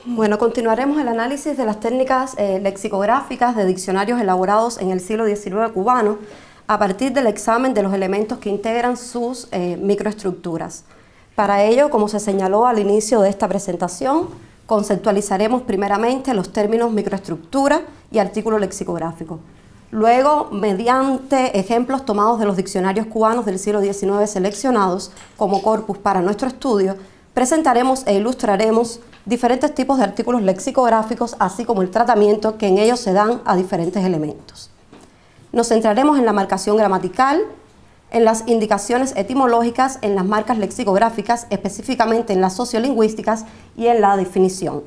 Bueno, continuaremos el análisis de las técnicas lexicográficas de diccionarios elaborados en el siglo XIX cubano a partir del examen de los elementos que integran sus microestructuras. Para ello, como se señaló al inicio de esta presentación, conceptualizaremos primeramente los términos microestructura y artículo lexicográfico. Luego, mediante ejemplos tomados de los diccionarios cubanos del siglo XIX seleccionados como corpus para nuestro estudio, presentaremos e ilustraremos diferentes tipos de artículos lexicográficos, así como el tratamiento que en ellos se dan a diferentes elementos. Nos centraremos en la marcación gramatical, en las indicaciones etimológicas, en las marcas lexicográficas, específicamente en las sociolingüísticas y en la definición.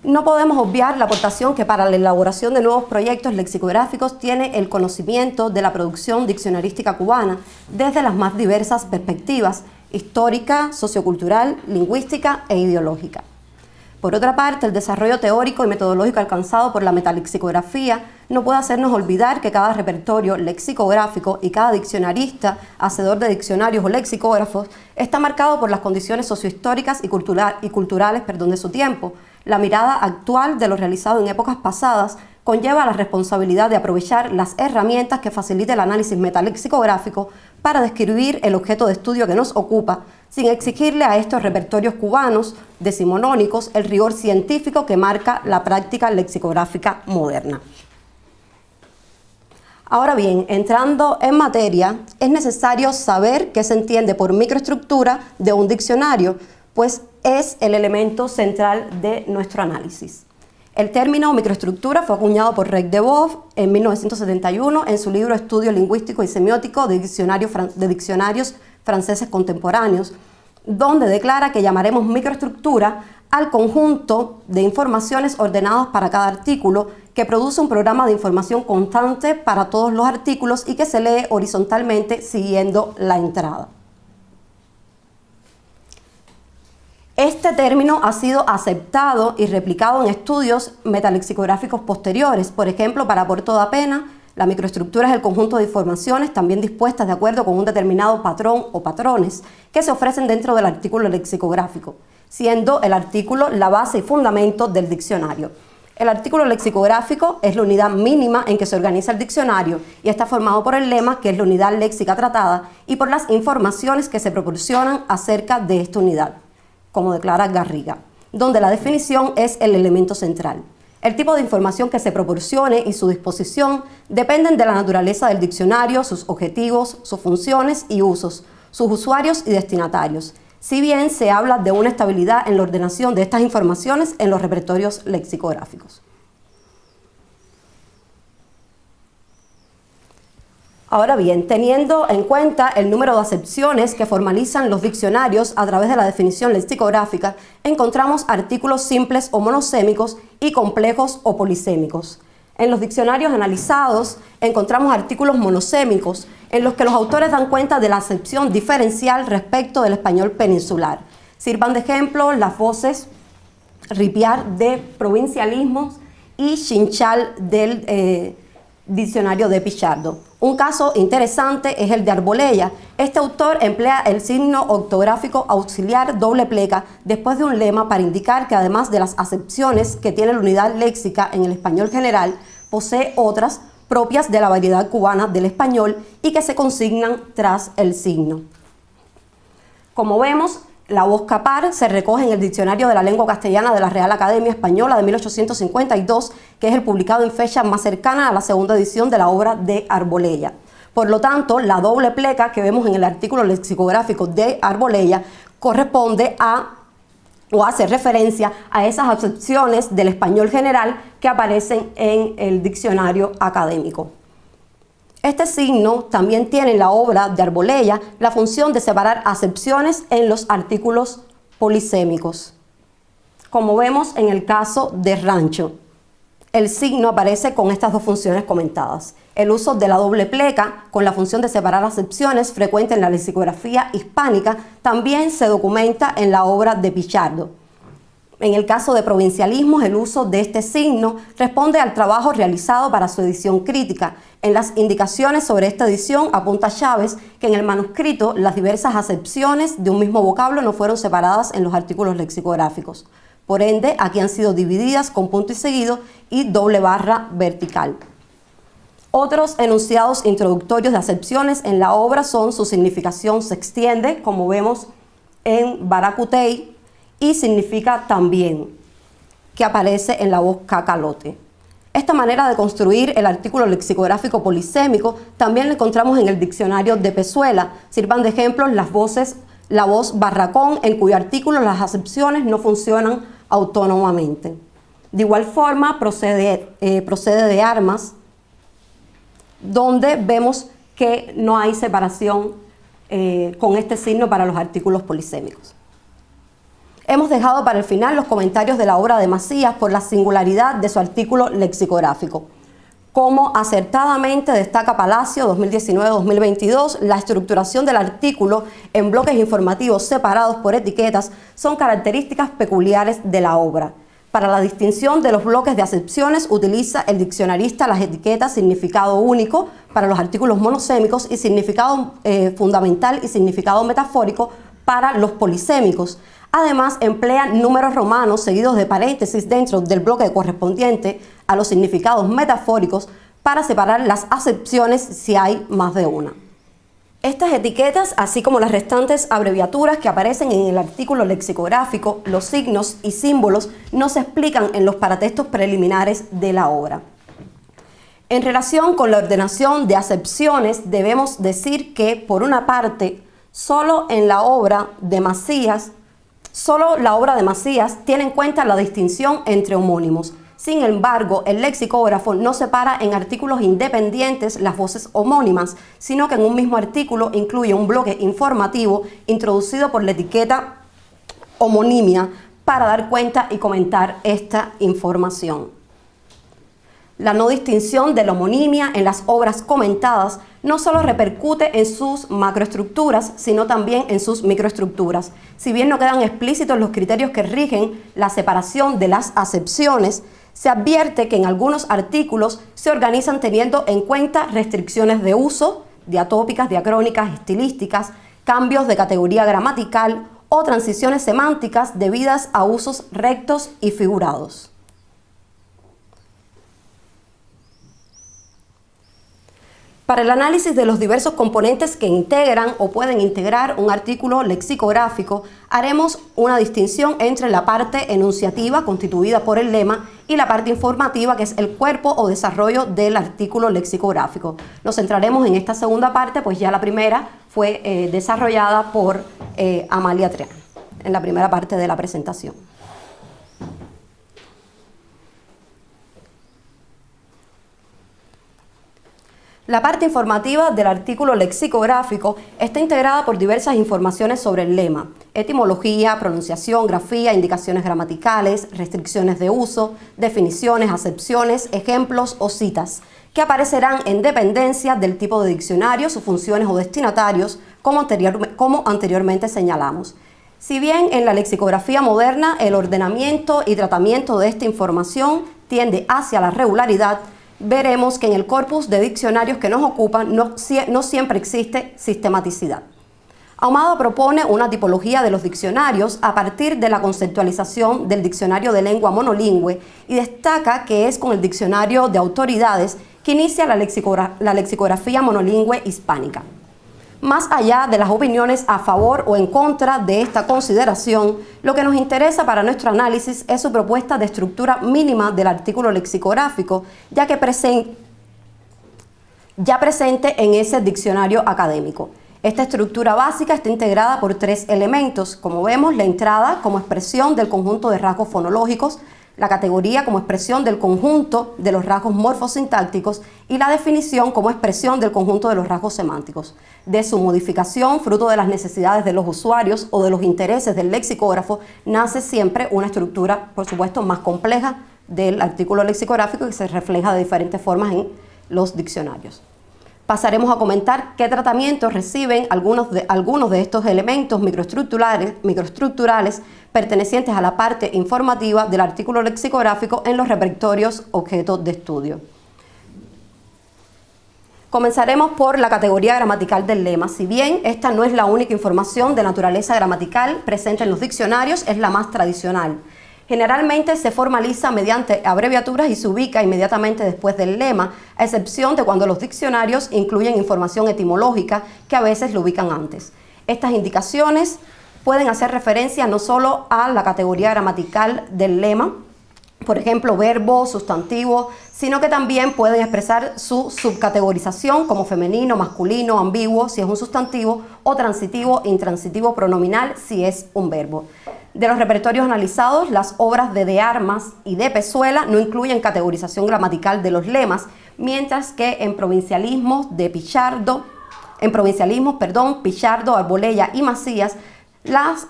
No podemos obviar la aportación que para la elaboración de nuevos proyectos lexicográficos tiene el conocimiento de la producción diccionarística cubana desde las más diversas perspectivas: histórica, sociocultural, lingüística e ideológica. Por otra parte, el desarrollo teórico y metodológico alcanzado por la metalexicografía no puede hacernos olvidar que cada repertorio lexicográfico y cada diccionarista, hacedor de diccionarios o lexicógrafos, está marcado por las condiciones sociohistóricas y culturales de su tiempo. La mirada actual de lo realizado en épocas pasadas conlleva la responsabilidad de aprovechar las herramientas que facilite el análisis metalexicográfico para describir el objeto de estudio que nos ocupa, sin exigirle a estos repertorios cubanos decimonónicos el rigor científico que marca la práctica lexicográfica moderna. Ahora bien, entrando en materia, es necesario saber qué se entiende por microestructura de un diccionario, pues es el elemento central de nuestro análisis. El término microestructura fue acuñado por Rex de Boeuf en 1971 en su libro Estudio Lingüístico y Semiótico de Diccionarios Franceses Contemporáneos, donde declara que llamaremos microestructura al conjunto de informaciones ordenadas para cada artículo, que produce un programa de información constante para todos los artículos y que se lee horizontalmente siguiendo la entrada. Este término ha sido aceptado y replicado en estudios metalexicográficos posteriores. Por ejemplo, para Porto da Pena, la microestructura es el conjunto de informaciones también dispuestas de acuerdo con un determinado patrón o patrones que se ofrecen dentro del artículo lexicográfico, siendo el artículo la base y fundamento del diccionario. El artículo lexicográfico es la unidad mínima en que se organiza el diccionario y está formado por el lema, que es la unidad léxica tratada, y por las informaciones que se proporcionan acerca de esta unidad, como declara Garriga, donde la definición es el elemento central. El tipo de información que se proporcione y su disposición dependen de la naturaleza del diccionario, sus objetivos, sus funciones y usos, sus usuarios y destinatarios, si bien se habla de una estabilidad en la ordenación de estas informaciones en los repertorios lexicográficos. Ahora bien, teniendo en cuenta el número de acepciones que formalizan los diccionarios a través de la definición lexicográfica, encontramos artículos simples o monosémicos y complejos o polisémicos. En los diccionarios analizados encontramos artículos monosémicos en los que los autores dan cuenta de la acepción diferencial respecto del español peninsular. Sirvan de ejemplo las voces ripiar de provincialismos y chinchal del diccionario de Pichardo. Un caso interesante es el de Arbolella. Este autor emplea el signo ortográfico auxiliar doble pleca después de un lema para indicar que, además de las acepciones que tiene la unidad léxica en el español general, posee otras propias de la variedad cubana del español y que se consignan tras el signo. Como vemos, la voz capar se recoge en el Diccionario de la Lengua Castellana de la Real Academia Española de 1852, que es el publicado en fecha más cercana a la segunda edición de la obra de Arbolella. Por lo tanto, la doble pleca que vemos en el artículo lexicográfico de Arbolella corresponde a o hace referencia a esas acepciones del español general que aparecen en el diccionario académico. Este signo también tiene en la obra de Arbolella la función de separar acepciones en los artículos polisémicos, como vemos en el caso de Rancho. El signo aparece con estas dos funciones comentadas. El uso de la doble pleca con la función de separar acepciones, frecuente en la lexicografía hispánica, también se documenta en la obra de Pichardo. En el caso de provincialismos, el uso de este signo responde al trabajo realizado para su edición crítica. En las indicaciones sobre esta edición apunta Chávez que en el manuscrito las diversas acepciones de un mismo vocablo no fueron separadas en los artículos lexicográficos. Por ende, aquí han sido divididas con punto y seguido y doble barra vertical. Otros enunciados introductorios de acepciones en la obra son: su significación se extiende, como vemos en Baracutey, y significa también, que aparece en la voz cacalote. Esta manera de construir el artículo lexicográfico polisémico también la encontramos en el diccionario de Pezuela. Sirvan de ejemplo la voz barracón, en cuyo artículo las acepciones no funcionan autónomamente. De igual forma procede de armas, donde vemos que no hay separación con este signo para los artículos polisémicos. Hemos dejado para el final los comentarios de la obra de Macías por la singularidad de su artículo lexicográfico. Como acertadamente destaca Palacio 2019-2022, la estructuración del artículo en bloques informativos separados por etiquetas son características peculiares de la obra. Para la distinción de los bloques de acepciones utiliza el diccionarista las etiquetas significado único para los artículos monosémicos y significado fundamental y significado metafórico para los polisémicos. Además, emplea números romanos seguidos de paréntesis dentro del bloque correspondiente a los significados metafóricos para separar las acepciones si hay más de una. Estas etiquetas, así como las restantes abreviaturas que aparecen en el artículo lexicográfico, los signos y símbolos no se explican en los paratextos preliminares de la obra. En relación con la ordenación de acepciones, debemos decir que, por una parte, solo la obra de Macías tiene en cuenta la distinción entre homónimos. Sin embargo, el lexicógrafo no separa en artículos independientes las voces homónimas, sino que en un mismo artículo incluye un bloque informativo introducido por la etiqueta homonimia para dar cuenta y comentar esta información. La no distinción de la homonimia en las obras comentadas no solo repercute en sus macroestructuras, sino también en sus microestructuras. Si bien no quedan explícitos los criterios que rigen la separación de las acepciones, se advierte que en algunos artículos se organizan teniendo en cuenta restricciones de uso, diatópicas, diacrónicas, estilísticas, cambios de categoría gramatical o transiciones semánticas debidas a usos rectos y figurados. Para el análisis de los diversos componentes que integran o pueden integrar un artículo lexicográfico, haremos una distinción entre la parte enunciativa, constituida por el lema, y la parte informativa, que es el cuerpo o desarrollo del artículo lexicográfico. Nos centraremos en esta segunda parte, pues ya la primera fue desarrollada por Amalia Triana, en la primera parte de la presentación. La parte informativa del artículo lexicográfico está integrada por diversas informaciones sobre el lema: etimología, pronunciación, grafía, indicaciones gramaticales, restricciones de uso, definiciones, acepciones, ejemplos o citas, que aparecerán en dependencia del tipo de diccionario, sus funciones o destinatarios, como anteriormente señalamos. Si bien en la lexicografía moderna el ordenamiento y tratamiento de esta información tiende hacia la regularidad, veremos que en el corpus de diccionarios que nos ocupan no siempre existe sistematicidad. Ahumada propone una tipología de los diccionarios a partir de la conceptualización del diccionario de lengua monolingüe y destaca que es con el diccionario de autoridades que inicia la lexicografía monolingüe hispánica. Más allá de las opiniones a favor o en contra de esta consideración, lo que nos interesa para nuestro análisis es su propuesta de estructura mínima del artículo lexicográfico, ya presente en ese diccionario académico. Esta estructura básica está integrada por tres elementos, como vemos: la entrada como expresión del conjunto de rasgos fonológicos, la categoría como expresión del conjunto de los rasgos morfosintácticos y la definición como expresión del conjunto de los rasgos semánticos. De su modificación, fruto de las necesidades de los usuarios o de los intereses del lexicógrafo, nace siempre una estructura, por supuesto, más compleja del artículo lexicográfico que se refleja de diferentes formas en los diccionarios. Pasaremos a comentar qué tratamientos reciben algunos de estos elementos microestructurales pertenecientes a la parte informativa del artículo lexicográfico en los repertorios objeto de estudio. Comenzaremos por la categoría gramatical del lema. Si bien esta no es la única información de naturaleza gramatical presente en los diccionarios, es la más tradicional. Generalmente se formaliza mediante abreviaturas y se ubica inmediatamente después del lema, a excepción de cuando los diccionarios incluyen información etimológica que a veces lo ubican antes. Estas indicaciones pueden hacer referencia no solo a la categoría gramatical del lema, por ejemplo, verbo, sustantivo, sino que también pueden expresar su subcategorización como femenino, masculino, ambiguo, si es un sustantivo, o transitivo, intransitivo, pronominal, si es un verbo. De los repertorios analizados, las obras de Armas y de Pezuela no incluyen categorización gramatical de los lemas, mientras que en provincialismos, Pichardo, Arbolella y Macías,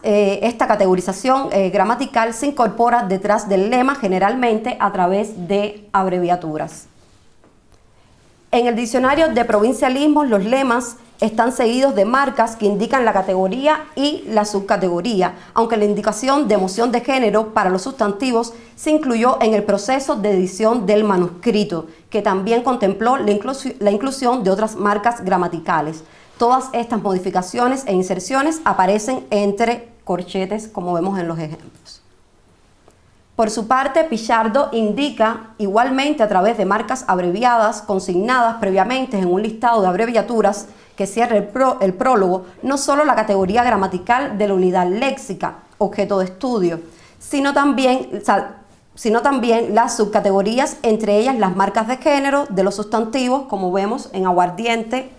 esta categorización gramatical se incorpora detrás del lema, generalmente a través de abreviaturas. En el diccionario de provincialismos, los lemas están seguidos de marcas que indican la categoría y la subcategoría, aunque la indicación de emoción de género para los sustantivos se incluyó en el proceso de edición del manuscrito, que también contempló la inclusión de otras marcas gramaticales. Todas estas modificaciones e inserciones aparecen entre corchetes, como vemos en los ejemplos. Por su parte, Pichardo indica igualmente a través de marcas abreviadas consignadas previamente en un listado de abreviaturas que cierra el prólogo, no solo la categoría gramatical de la unidad léxica, objeto de estudio, sino también las subcategorías, entre ellas las marcas de género de los sustantivos, como vemos en aguardiente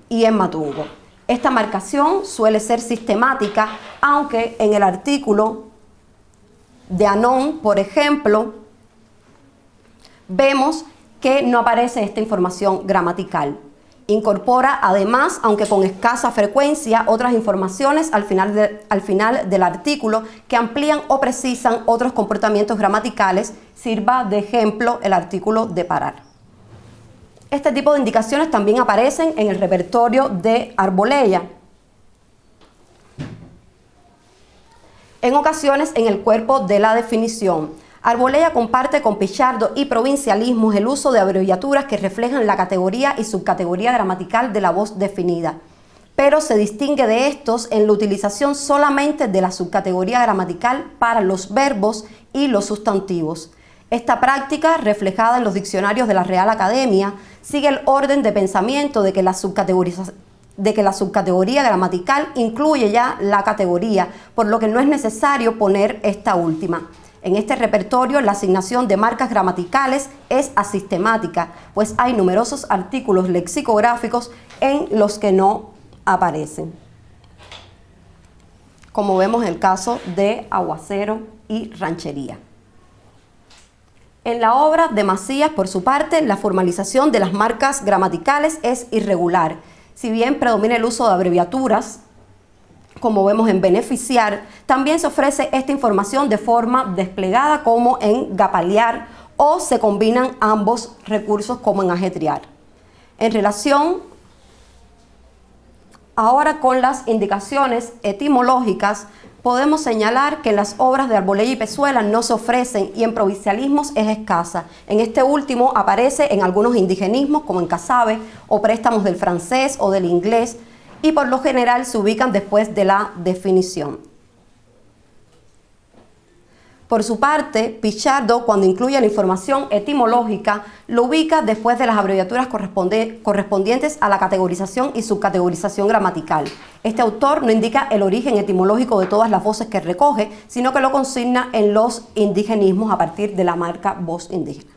y en matungo. Esta marcación suele ser sistemática, aunque en el artículo de Anón, por ejemplo, vemos que no aparece esta información gramatical. Incorpora además, aunque con escasa frecuencia, otras informaciones al final del artículo que amplían o precisan otros comportamientos gramaticales. Sirva de ejemplo el artículo de parar. Este tipo de indicaciones también aparecen en el repertorio de Arbolella. En ocasiones en el cuerpo de la definición. Arbolella comparte con Pichardo y provincialismos el uso de abreviaturas que reflejan la categoría y subcategoría gramatical de la voz definida, pero se distingue de estos en la utilización solamente de la subcategoría gramatical para los verbos y los sustantivos. Esta práctica, reflejada en los diccionarios de la Real Academia, sigue el orden de pensamiento de que la subcategoría gramatical incluye ya la categoría, por lo que no es necesario poner esta última. En este repertorio, la asignación de marcas gramaticales es asistemática, pues hay numerosos artículos lexicográficos en los que no aparecen, como vemos en el caso de Aguacero y Ranchería. En la obra de Macías, por su parte, la formalización de las marcas gramaticales es irregular. Si bien predomina el uso de abreviaturas, como vemos en Beneficiar, también se ofrece esta información de forma desplegada como en Gapalear, o se combinan ambos recursos como en Ajetrear. En relación ahora con las indicaciones etimológicas, podemos señalar que en las obras de Arbolella y Pezuela no se ofrecen y en provincialismos es escasa. En este último aparece en algunos indigenismos como en Casabe o préstamos del francés o del inglés y por lo general se ubican después de la definición. Por su parte, Pichardo, cuando incluye la información etimológica, lo ubica después de las abreviaturas correspondientes a la categorización y subcategorización gramatical. Este autor no indica el origen etimológico de todas las voces que recoge, sino que lo consigna en los indigenismos a partir de la marca voz indígena.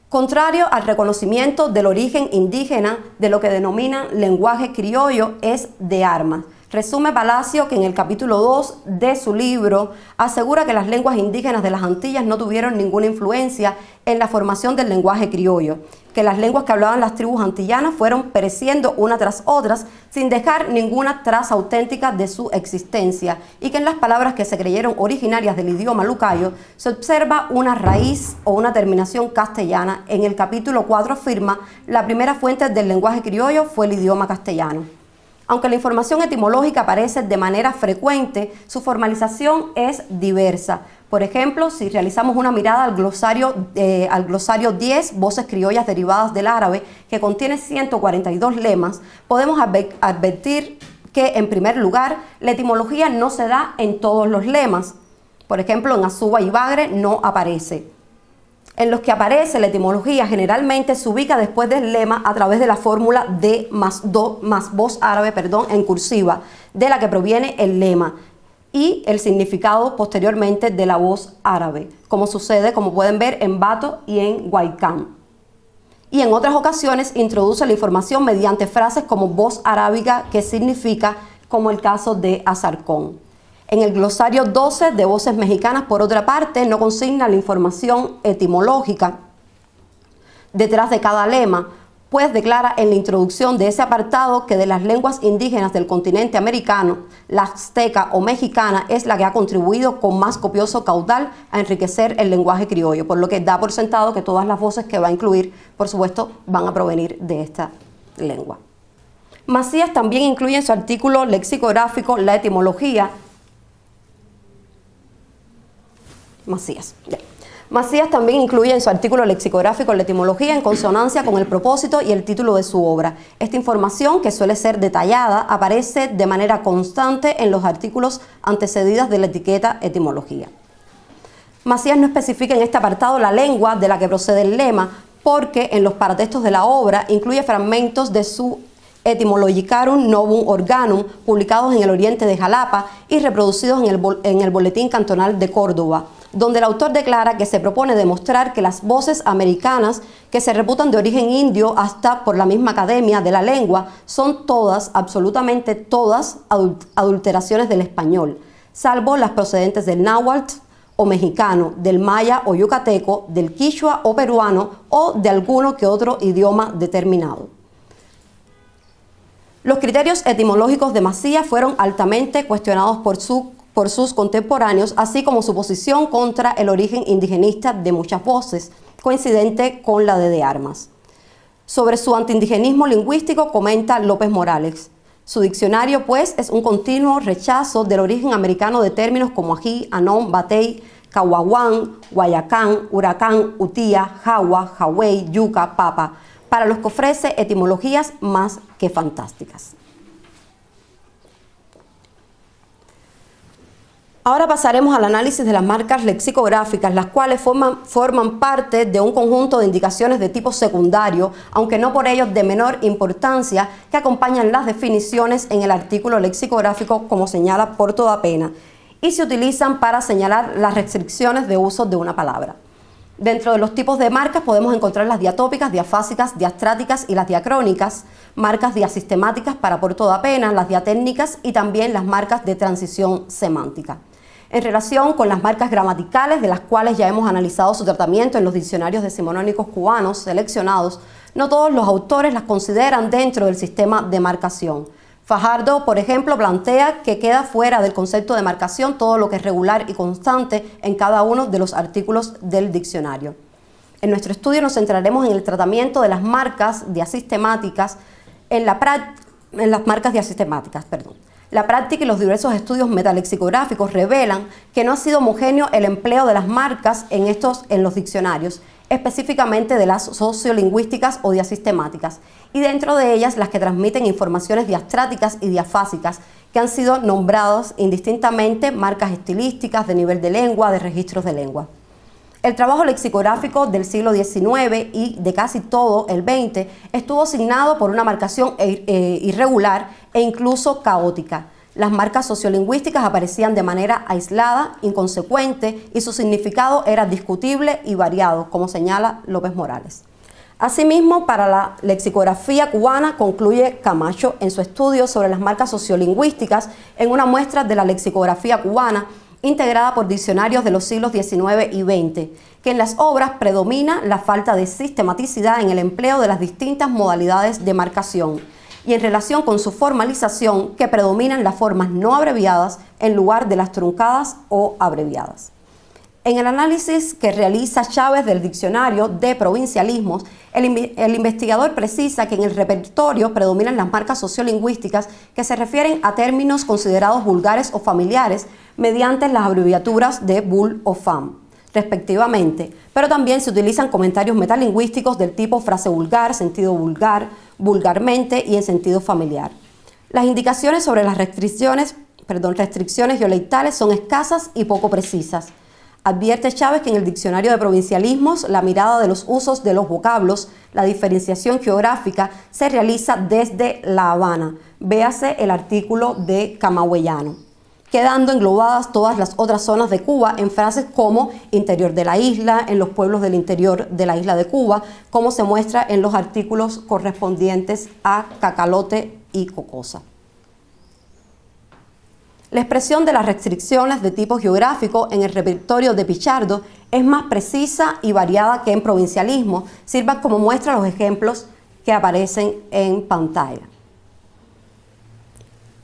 Contrario al reconocimiento del origen indígena de lo que denominan lenguaje criollo, es de Armas. Resume Palacio, que en el capítulo 2 de su libro asegura que las lenguas indígenas de las Antillas no tuvieron ninguna influencia en la formación del lenguaje criollo, que las lenguas que hablaban las tribus antillanas fueron pereciendo una tras otras sin dejar ninguna traza auténtica de su existencia, y que en las palabras que se creyeron originarias del idioma lucayo se observa una raíz o una terminación castellana. En el capítulo 4 afirma: la primera fuente del lenguaje criollo fue el idioma castellano. Aunque la información etimológica aparece de manera frecuente, su formalización es diversa. Por ejemplo, si realizamos una mirada al glosario 10, voces criollas derivadas del árabe, que contiene 142 lemas, podemos advertir que, en primer lugar, la etimología no se da en todos los lemas. Por ejemplo, en Azuba y Bagre no aparece. En los que aparece la etimología generalmente se ubica después del lema a través de la fórmula D más voz árabe, en cursiva, de la que proviene el lema, y el significado posteriormente de la voz árabe, como sucede, como pueden ver, en Bato y en Guaycán. Y en otras ocasiones introduce la información mediante frases como voz arábiga, que significa, como el caso de Azarcón. En el glosario 12 de voces mexicanas, por otra parte, no consigna la información etimológica detrás de cada lema, pues declara en la introducción de ese apartado que de las lenguas indígenas del continente americano, la azteca o mexicana es la que ha contribuido con más copioso caudal a enriquecer el lenguaje criollo, por lo que da por sentado que todas las voces que va a incluir, por supuesto, van a provenir de esta lengua. Macías también incluye en su artículo lexicográfico la etimología. Macías también incluye en su artículo lexicográfico la etimología en consonancia con el propósito y el título de su obra. Esta información, que suele ser detallada, aparece de manera constante en los artículos antecedidos de la etiqueta etimología. Macías no especifica en este apartado la lengua de la que procede el lema, porque en los paratextos de la obra incluye fragmentos de su Etymologicarum Novum Organum, publicados en el oriente de Jalapa y reproducidos en el Boletín Cantonal de Córdoba, donde el autor declara que se propone demostrar que las voces americanas, que se reputan de origen indio hasta por la misma Academia de la Lengua, son todas, absolutamente todas, adulteraciones del español, salvo las procedentes del náhuatl o mexicano, del maya o yucateco, del quichua o peruano o de alguno que otro idioma determinado. Los criterios etimológicos de Macías fueron altamente cuestionados por sus contemporáneos, así como su posición contra el origen indigenista de muchas voces, coincidente con la de Armas. Sobre su antiindigenismo lingüístico comenta López Morales: su diccionario, pues, es un continuo rechazo del origen americano de términos como ají, anón, batey, cahuahuán, guayacán, huracán, utía, jagua, jagüey, yuca, papa, para los que ofrece etimologías más que fantásticas. Ahora pasaremos al análisis de las marcas lexicográficas, las cuales forman parte de un conjunto de indicaciones de tipo secundario, aunque no por ello de menor importancia, que acompañan las definiciones en el artículo lexicográfico, como señala Por Toda Pena, y se utilizan para señalar las restricciones de uso de una palabra. Dentro de los tipos de marcas podemos encontrar las diatópicas, diafásicas, diastráticas y las diacrónicas, marcas diasistemáticas para Por Toda Pena, las diatécnicas y también las marcas de transición semántica. En relación con las marcas gramaticales, de las cuales ya hemos analizado su tratamiento en los diccionarios decimonónicos cubanos seleccionados, no todos los autores las consideran dentro del sistema de marcación. Fajardo, por ejemplo, plantea que queda fuera del concepto de marcación todo lo que es regular y constante en cada uno de los artículos del diccionario. En nuestro estudio nos centraremos en el tratamiento de las marcas diasistemáticas, La práctica y los diversos estudios metalexicográficos revelan que no ha sido homogéneo el empleo de las marcas en los diccionarios, específicamente de las sociolingüísticas o diasistemáticas, y dentro de ellas las que transmiten informaciones diastráticas y diafásicas, que han sido nombradas indistintamente marcas estilísticas, de nivel de lengua, de registros de lengua. El trabajo lexicográfico del siglo XIX y de casi todo el XX estuvo signado por una marcación irregular e incluso caótica. Las marcas sociolingüísticas aparecían de manera aislada, inconsecuente, y su significado era discutible y variado, como señala López Morales. Asimismo, para la lexicografía cubana, concluye Camacho en su estudio sobre las marcas sociolingüísticas en una muestra de la lexicografía cubana integrada por diccionarios de los siglos XIX y XX, que en las obras predomina la falta de sistematicidad en el empleo de las distintas modalidades de marcación y en relación con su formalización, que predominan las formas no abreviadas en lugar de las truncadas o abreviadas. En el análisis que realiza Chávez del diccionario de provincialismos, el investigador precisa que en el repertorio predominan las marcas sociolingüísticas que se refieren a términos considerados vulgares o familiares mediante las abreviaturas de VUL o FAM, respectivamente, pero también se utilizan comentarios metalingüísticos del tipo frase vulgar, sentido vulgar, vulgarmente y en sentido familiar. Las indicaciones sobre las restricciones dialectales son escasas y poco precisas. Advierte Chávez que en el diccionario de provincialismos la mirada de los usos de los vocablos, la diferenciación geográfica se realiza desde La Habana, véase el artículo de Camagüeyano, quedando englobadas todas las otras zonas de Cuba en frases como interior de la isla, en los pueblos del interior de la isla de Cuba, como se muestra en los artículos correspondientes a Cacalote y Cocosa. La expresión de las restricciones de tipo geográfico en el repertorio de Pichardo es más precisa y variada que en provincialismo. Sirvan como muestra los ejemplos que aparecen en pantalla.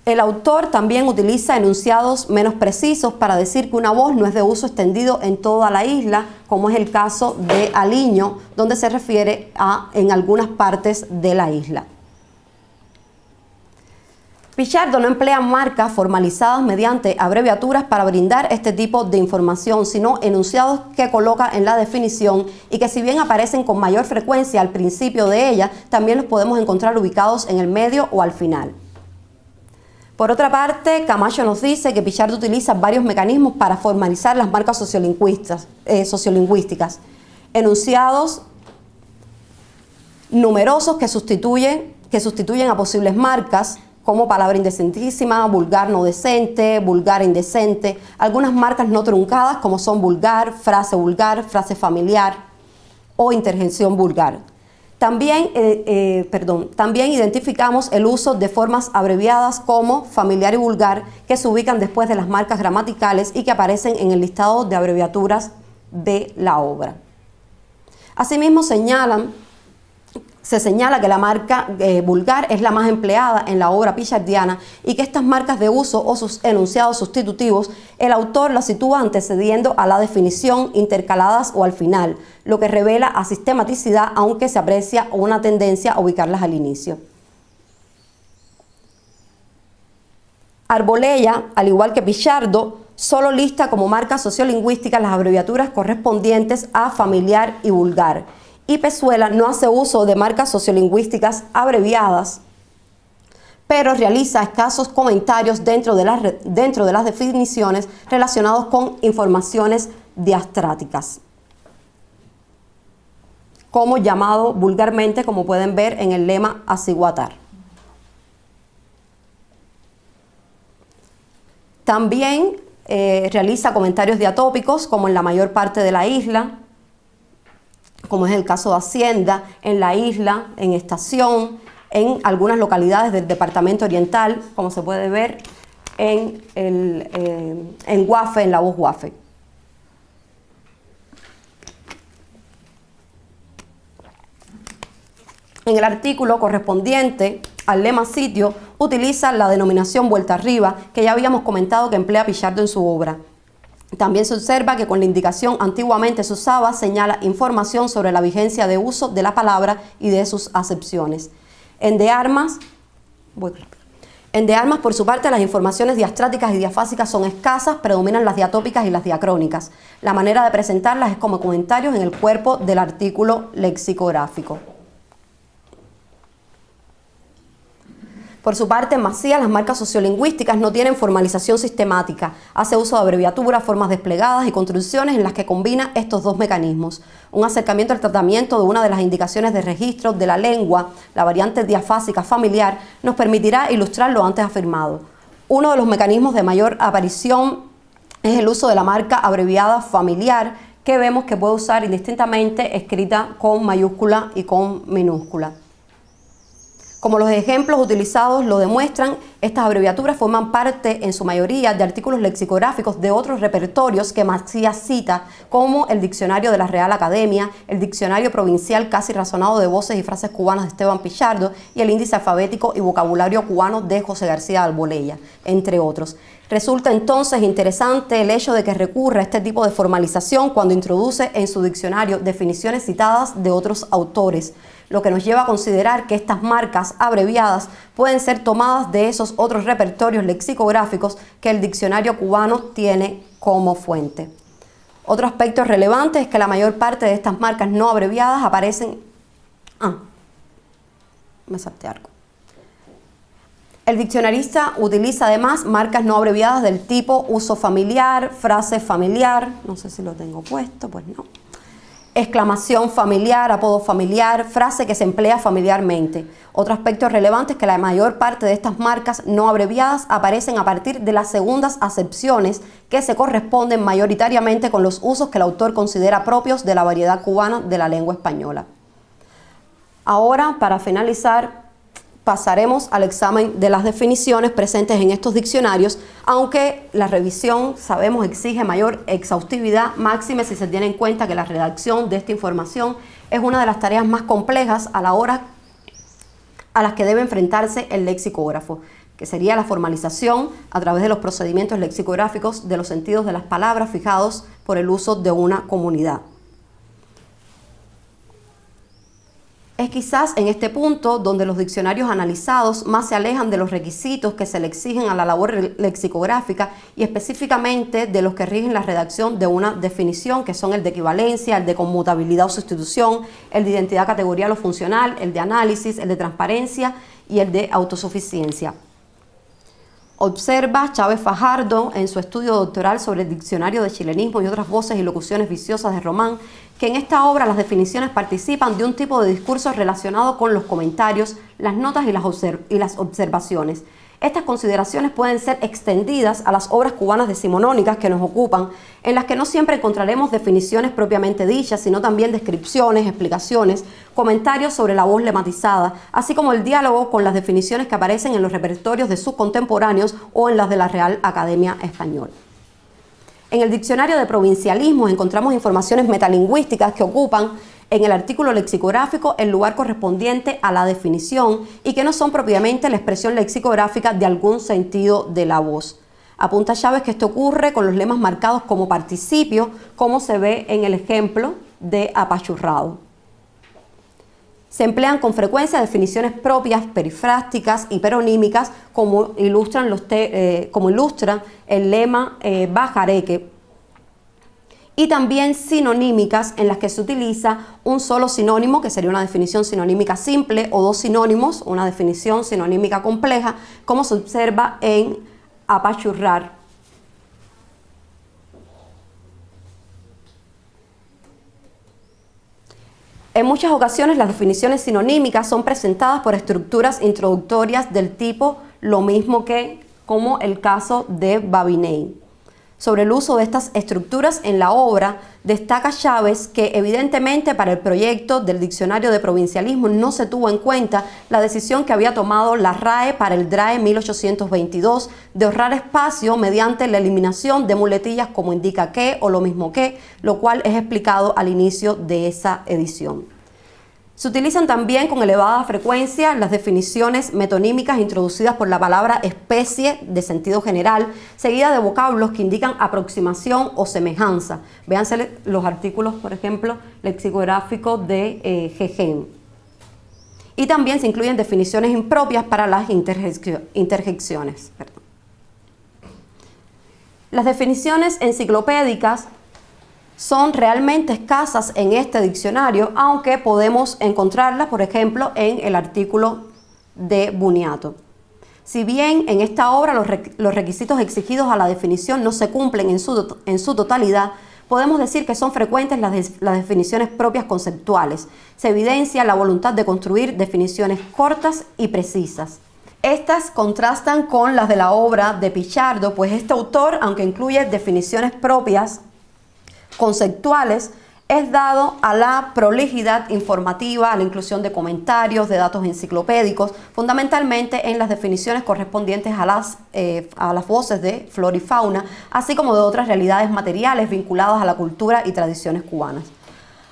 El autor también utiliza enunciados menos precisos para decir que una voz no es de uso extendido en toda la isla, como es el caso de Aliño, donde se refiere a en algunas partes de la isla. Pichardo no emplea marcas formalizadas mediante abreviaturas para brindar este tipo de información, sino enunciados que coloca en la definición y que, si bien aparecen con mayor frecuencia al principio de ella, también los podemos encontrar ubicados en el medio o al final. Por otra parte, Camacho nos dice que Pichardo utiliza varios mecanismos para formalizar las marcas sociolingüísticas. Enunciados numerosos que sustituyen a posibles marcas, como palabra indecentísima, vulgar no decente, vulgar indecente, algunas marcas no truncadas como son vulgar, frase familiar o interjección vulgar. También identificamos el uso de formas abreviadas como familiar y vulgar que se ubican después de las marcas gramaticales y que aparecen en el listado de abreviaturas de la obra. Asimismo, se señala que la marca vulgar es la más empleada en la obra pichardiana y que estas marcas de uso o sus enunciados sustitutivos, el autor las sitúa antecediendo a la definición, intercaladas o al final, lo que revela a sistematicidad, aunque se aprecia una tendencia a ubicarlas al inicio. Arbolella, al igual que Pichardo, solo lista como marcas sociolingüísticas las abreviaturas correspondientes a familiar y vulgar. Y Pezuela no hace uso de marcas sociolingüísticas abreviadas, pero realiza escasos comentarios dentro de las definiciones relacionados con informaciones diastráticas, como llamado vulgarmente, como pueden ver en el lema aciguatar. También realiza comentarios diatópicos, como en la mayor parte de la isla, como es el caso de Hacienda, en la isla, en Estación, en algunas localidades del departamento oriental, como se puede ver en Guafe, en la voz Guafe. En el artículo correspondiente al lema sitio, utiliza la denominación vuelta arriba, que ya habíamos comentado que emplea Pichardo en su obra. También se observa que con la indicación antiguamente se usaba, señala información sobre la vigencia de uso de la palabra y de sus acepciones. En de Armas, por su parte, las informaciones diastráticas y diafásicas son escasas, predominan las diatópicas y las diacrónicas. La manera de presentarlas es como comentarios en el cuerpo del artículo lexicográfico. Por su parte, en Macías, las marcas sociolingüísticas no tienen formalización sistemática. Hace uso de abreviaturas, formas desplegadas y construcciones en las que combina estos dos mecanismos. Un acercamiento al tratamiento de una de las indicaciones de registro de la lengua, la variante diafásica familiar, nos permitirá ilustrar lo antes afirmado. Uno de los mecanismos de mayor aparición es el uso de la marca abreviada familiar, que vemos que puede usar indistintamente escrita con mayúscula y con minúscula. Como los ejemplos utilizados lo demuestran, estas abreviaturas forman parte en su mayoría de artículos lexicográficos de otros repertorios que Macías cita, como el Diccionario de la Real Academia, el Diccionario Provincial Casi Razonado de Voces y Frases Cubanas de Esteban Pichardo y el Índice Alfabético y Vocabulario Cubano de José García Albolella, entre otros. Resulta entonces interesante el hecho de que recurra a este tipo de formalización cuando introduce en su diccionario definiciones citadas de otros autores, lo que nos lleva a considerar que estas marcas abreviadas pueden ser tomadas de esos otros repertorios lexicográficos que el diccionario cubano tiene como fuente. Otro aspecto relevante es que la mayor parte de estas marcas no abreviadas aparecen... me salté algo. El diccionarista utiliza además marcas no abreviadas del tipo uso familiar, frase familiar, no sé si lo tengo puesto, pues no. Exclamación familiar, apodo familiar, frase que se emplea familiarmente. Otro aspecto relevante es que la mayor parte de estas marcas no abreviadas aparecen a partir de las segundas acepciones que se corresponden mayoritariamente con los usos que el autor considera propios de la variedad cubana de la lengua española. Ahora, para finalizar, pasaremos al examen de las definiciones presentes en estos diccionarios, aunque la revisión, sabemos, exige mayor exhaustividad, máxime si se tiene en cuenta que la redacción de esta información es una de las tareas más complejas a la hora a las que debe enfrentarse el lexicógrafo, que sería la formalización a través de los procedimientos lexicográficos de los sentidos de las palabras fijados por el uso de una comunidad. Es quizás en este punto donde los diccionarios analizados más se alejan de los requisitos que se le exigen a la labor lexicográfica y específicamente de los que rigen la redacción de una definición, que son el de equivalencia, el de conmutabilidad o sustitución, el de identidad categorial o funcional, el de análisis, el de transparencia y el de autosuficiencia. Observa Chávez Fajardo en su estudio doctoral sobre el diccionario de chilenismo y otras voces y locuciones viciosas de Román, que en esta obra las definiciones participan de un tipo de discurso relacionado con los comentarios, las notas y las observaciones. Estas consideraciones pueden ser extendidas a las obras cubanas decimonónicas que nos ocupan, en las que no siempre encontraremos definiciones propiamente dichas, sino también descripciones, explicaciones, comentarios sobre la voz lematizada, así como el diálogo con las definiciones que aparecen en los repertorios de sus contemporáneos o en las de la Real Academia Española. En el diccionario de provincialismos encontramos informaciones metalingüísticas que ocupan en el artículo lexicográfico el lugar correspondiente a la definición y que no son propiamente la expresión lexicográfica de algún sentido de la voz. Apunta Chávez que esto ocurre con los lemas marcados como participio, como se ve en el ejemplo de apachurrado. Se emplean con frecuencia definiciones propias, perifrásticas y peronímicas, como ilustra el lema bajareque, y también sinonímicas, en las que se utiliza un solo sinónimo, que sería una definición sinonímica simple, o dos sinónimos, una definición sinonímica compleja, como se observa en apachurrar. En muchas ocasiones las definiciones sinonímicas son presentadas por estructuras introductorias del tipo lo mismo que, como el caso de Babiney. Sobre el uso de estas estructuras en la obra, destaca Chávez que evidentemente para el proyecto del diccionario de provincialismo no se tuvo en cuenta la decisión que había tomado la RAE para el DRAE 1822 de ahorrar espacio mediante la eliminación de muletillas como indica que o lo mismo que, lo cual es explicado al inicio de esa edición. Se utilizan también con elevada frecuencia las definiciones metonímicas introducidas por la palabra especie de sentido general, seguida de vocablos que indican aproximación o semejanza. Véanse los artículos, por ejemplo, lexicográficos de Gegen. Y también se incluyen definiciones impropias para las interjecciones. Las definiciones enciclopédicas son realmente escasas en este diccionario, aunque podemos encontrarlas, por ejemplo, en el artículo de Buniato. Si bien en esta obra los requisitos exigidos a la definición no se cumplen en su totalidad, podemos decir que son frecuentes las definiciones propias conceptuales. Se evidencia la voluntad de construir definiciones cortas y precisas. Estas contrastan con las de la obra de Pichardo, pues este autor, aunque incluye definiciones propias, conceptuales es dado a la prolijidad informativa, a la inclusión de comentarios, de datos enciclopédicos, fundamentalmente en las definiciones correspondientes a las voces de flora y fauna, así como de otras realidades materiales vinculadas a la cultura y tradiciones cubanas.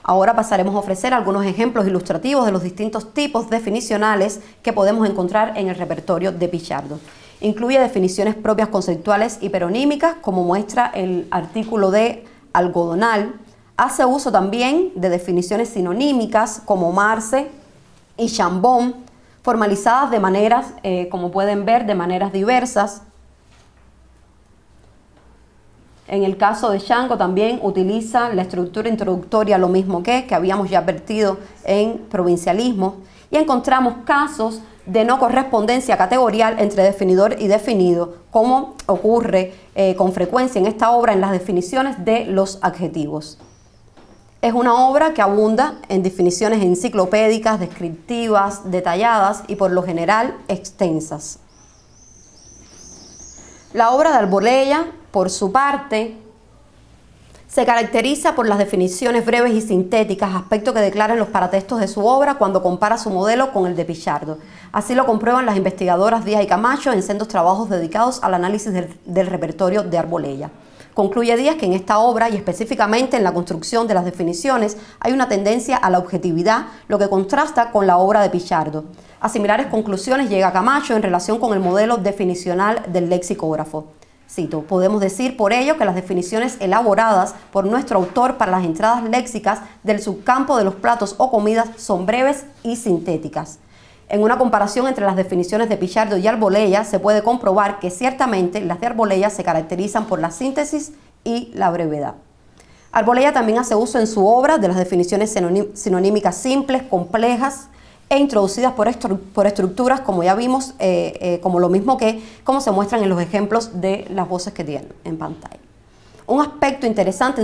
Ahora pasaremos a ofrecer algunos ejemplos ilustrativos de los distintos tipos definicionales que podemos encontrar en el repertorio de Pichardo. Incluye definiciones propias conceptuales y peronímicas, como muestra el artículo de algodonal. Hace uso también de definiciones sinonímicas como marce y chambón, formalizadas de maneras, como pueden ver, de maneras diversas. En el caso de Shango también utiliza la estructura introductoria, lo mismo que habíamos ya advertido en provincialismo, y encontramos casos de no correspondencia categorial entre definidor y definido, como ocurre con frecuencia en esta obra en las definiciones de los adjetivos. Es una obra que abunda en definiciones enciclopédicas, descriptivas, detalladas y por lo general extensas. La obra de Arbolella, por su parte, se caracteriza por las definiciones breves y sintéticas, aspecto que declaran los paratextos de su obra cuando compara su modelo con el de Pichardo. Así lo comprueban las investigadoras Díaz y Camacho en sendos trabajos dedicados al análisis del repertorio de Arbolella. Concluye Díaz que en esta obra, y específicamente en la construcción de las definiciones, hay una tendencia a la objetividad, lo que contrasta con la obra de Pichardo. A similares conclusiones llega Camacho en relación con el modelo definicional del lexicógrafo. Cito: podemos decir por ello que las definiciones elaboradas por nuestro autor para las entradas léxicas del subcampo de los platos o comidas son breves y sintéticas. En una comparación entre las definiciones de Pichardo y Arbolella se puede comprobar que ciertamente las de Arbolella se caracterizan por la síntesis y la brevedad. Arbolella también hace uso en su obra de las definiciones sinonímicas simples, complejas e introducidas por estructuras, como ya vimos, como se muestran en los ejemplos de las voces que tienen en pantalla. Un aspecto interesante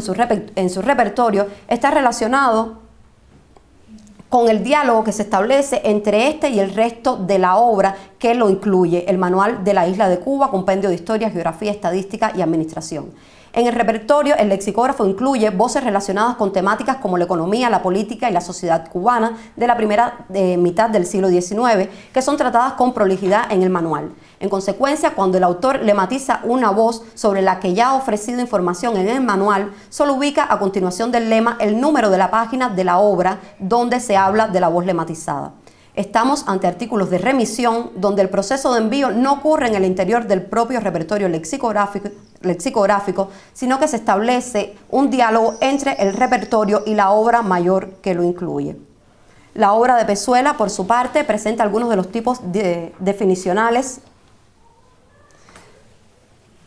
en su repertorio está relacionado con el diálogo que se establece entre este y el resto de la obra que lo incluye, el Manual de la Isla de Cuba, compendio de historia, geografía, estadística y administración. En el repertorio, el lexicógrafo incluye voces relacionadas con temáticas como la economía, la política y la sociedad cubana de la primera mitad del siglo XIX, que son tratadas con prolijidad en el manual. En consecuencia, cuando el autor lematiza una voz sobre la que ya ha ofrecido información en el manual, solo ubica a continuación del lema el número de la página de la obra donde se habla de la voz lematizada. Estamos ante artículos de remisión donde el proceso de envío no ocurre en el interior del propio repertorio lexicográfico, sino que se establece un diálogo entre el repertorio y la obra mayor que lo incluye. La obra de Pezuela, por su parte, presenta algunos de los tipos definicionales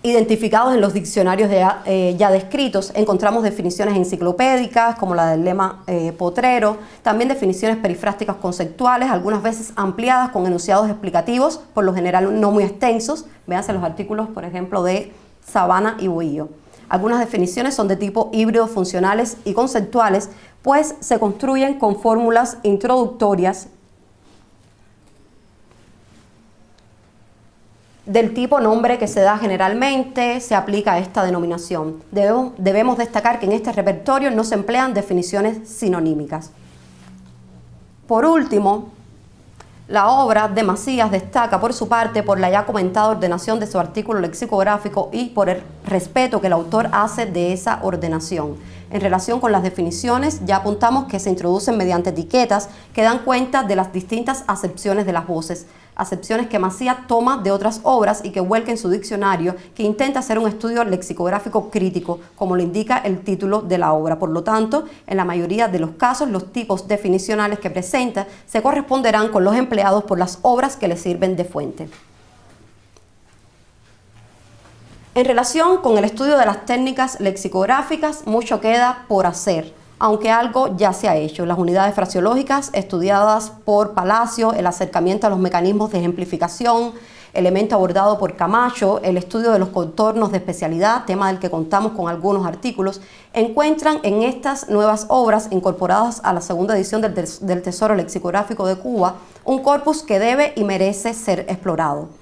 identificados en los diccionarios ya descritos. Encontramos definiciones enciclopédicas como la del lema potrero, también definiciones perifrásticas conceptuales, algunas veces ampliadas con enunciados explicativos, por lo general no muy extensos. Véanse los artículos, por ejemplo, de Sabana y Boillo. Algunas definiciones son de tipo híbrido, funcionales y conceptuales, pues se construyen con fórmulas introductorias del tipo nombre que se da generalmente, se aplica a esta denominación. Debemos destacar que en este repertorio no se emplean definiciones sinonímicas. Por último, la obra de Macías destaca por su parte por la ya comentada ordenación de su artículo lexicográfico y por el respeto que el autor hace de esa ordenación. En relación con las definiciones, ya apuntamos que se introducen mediante etiquetas que dan cuenta de las distintas acepciones de las voces, acepciones que Macías toma de otras obras y que vuelca en su diccionario, que intenta hacer un estudio lexicográfico crítico, como lo indica el título de la obra. Por lo tanto, en la mayoría de los casos, los tipos definicionales que presenta se corresponderán con los empleados por las obras que le sirven de fuente. En relación con el estudio de las técnicas lexicográficas, mucho queda por hacer, aunque algo ya se ha hecho. Las unidades fraseológicas estudiadas por Palacio, el acercamiento a los mecanismos de ejemplificación, elemento abordado por Camacho, el estudio de los contornos de especialidad, tema del que contamos con algunos artículos, encuentran en estas nuevas obras incorporadas a la segunda edición del Tesoro Lexicográfico de Cuba un corpus que debe y merece ser explorado.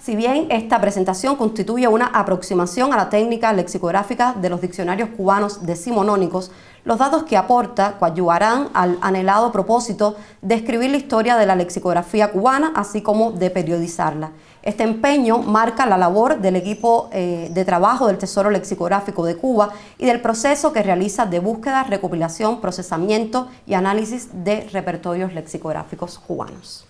Si bien esta presentación constituye una aproximación a la técnica lexicográfica de los diccionarios cubanos decimonónicos, los datos que aporta coadyuvarán al anhelado propósito de escribir la historia de la lexicografía cubana, así como de periodizarla. Este empeño marca la labor del equipo de trabajo del Tesoro Lexicográfico de Cuba y del proceso que realiza de búsqueda, recopilación, procesamiento y análisis de repertorios lexicográficos cubanos.